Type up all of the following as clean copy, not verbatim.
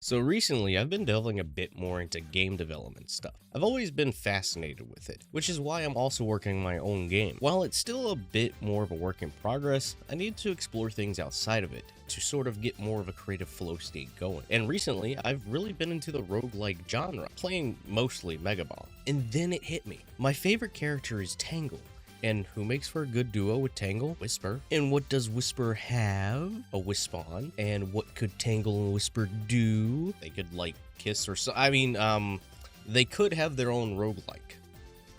So recently, I've been delving a bit more into game development stuff. I've always been fascinated with it, which is why I'm also working on my own game. While it's still a bit more of a work in progress, I need to explore things outside of it to sort of get more of a creative flow state going. And recently, I've really been into the roguelike genre, playing mostly Megaball. And then it hit me. My favorite character is Tangle. And who makes for a good duo with Tangle? Whisper. And what does Whisper have? A Wispon. And what could Tangle and Whisper do? They could, like, kiss or so. I mean, they could have their own roguelike.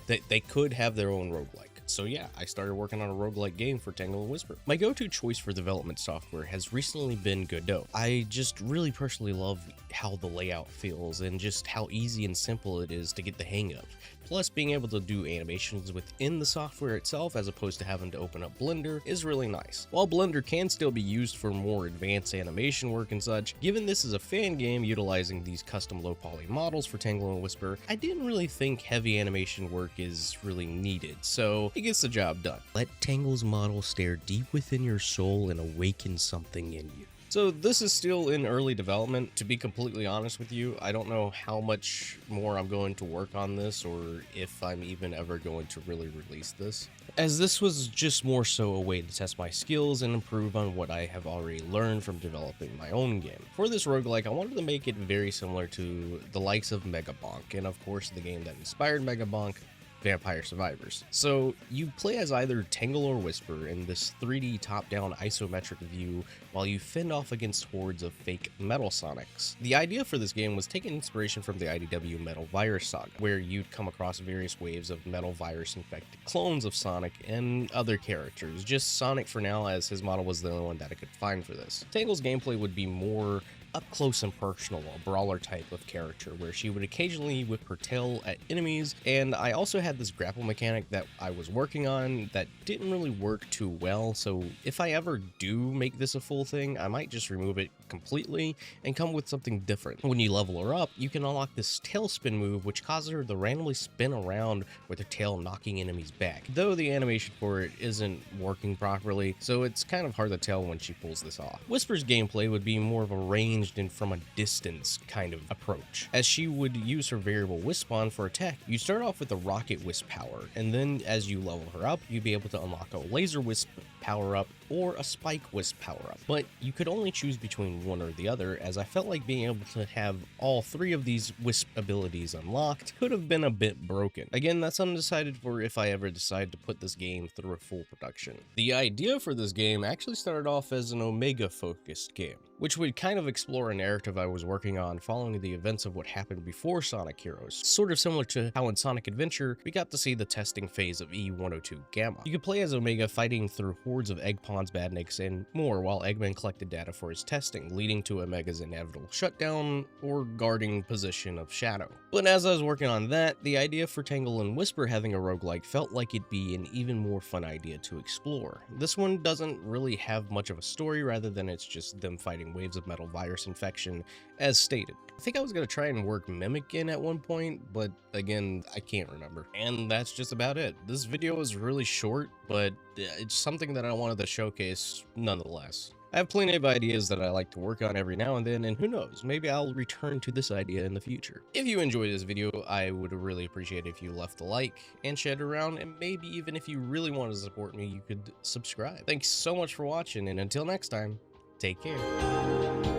They could have their own roguelike. So yeah, I started working on a roguelike game for Tangle and Whisper. My go-to choice for development software has recently been Godot. I just really personally love how the layout feels and just how easy and simple it is to get the hang of. Plus, being able to do animations within the software itself as opposed to having to open up Blender is really nice. While Blender can still be used for more advanced animation work and such, given this is a fan game utilizing these custom low poly models for Tangle and Whisper, I didn't really think heavy animation work is really needed, so it gets the job done. Let Tangle's model stare deep within your soul and awaken something in you. So this is still in early development. To be completely honest with you, I don't know how much more I'm going to work on this or if I'm even ever going to really release this, as this was just more so a way to test my skills and improve on what I have already learned from developing my own game. For this roguelike, I wanted to make it very similar to the likes of Megabonk, and of course the game that inspired Megabonk, Vampire Survivors. So you play as either Tangle or Whisper in this 3D top-down isometric view while you fend off against hordes of fake Metal Sonics. The idea for this game was taking inspiration from the IDW Metal Virus saga, where you'd come across various waves of Metal Virus infected clones of Sonic and other characters, just Sonic for now, as his model was the only one that I could find for this. Tangle's gameplay would be more up close and personal, a brawler type of character where she would occasionally whip her tail at enemies, and I also had this grapple mechanic that I was working on that didn't really work too well, so if I ever do make this a full thing, I might just remove it completely and come with something different. When you level her up, you can unlock this tailspin move which causes her to randomly spin around with her tail knocking enemies back, though the animation for it isn't working properly, so it's kind of hard to tell when she pulls this off. Whisper's gameplay would be more of a range and from a distance kind of approach, as she would use her variable Wispon for attack. You start off with a rocket wisp power, and then as you level her up, you'd be able to unlock a laser wisp power up or a spike wisp power up, but you could only choose between one or the other, as I felt like being able to have all three of these wisp abilities unlocked could have been a bit broken. Again, that's undecided for if I ever decide to put this game through a full production. The idea for this game actually started off as an Omega focused game, which would kind of explore a narrative I was working on following the events of what happened before Sonic Heroes. Sort of similar to how in Sonic Adventure, we got to see the testing phase of E-102 Gamma. You could play as Omega fighting through hordes of Egg Pawns, Badniks, and more while Eggman collected data for his testing, leading to Omega's inevitable shutdown or guarding position of Shadow. But as I was working on that, the idea for Tangle and Whisper having a roguelike felt like it'd be an even more fun idea to explore. This one doesn't really have much of a story, rather than it's just them fighting waves of Metal Virus infection, as stated. I think I was going to try and work Mimic in at one point, but again, I can't remember. And that's just about it. This video is really short, but it's something that I wanted to showcase nonetheless. I have plenty of ideas that I like to work on every now and then, and who knows, maybe I'll return to this idea in the future. If you enjoyed this video, I would really appreciate it if you left a like and shared it around, and maybe even if you really want to support me, you could subscribe. Thanks so much for watching, and until next time, take care.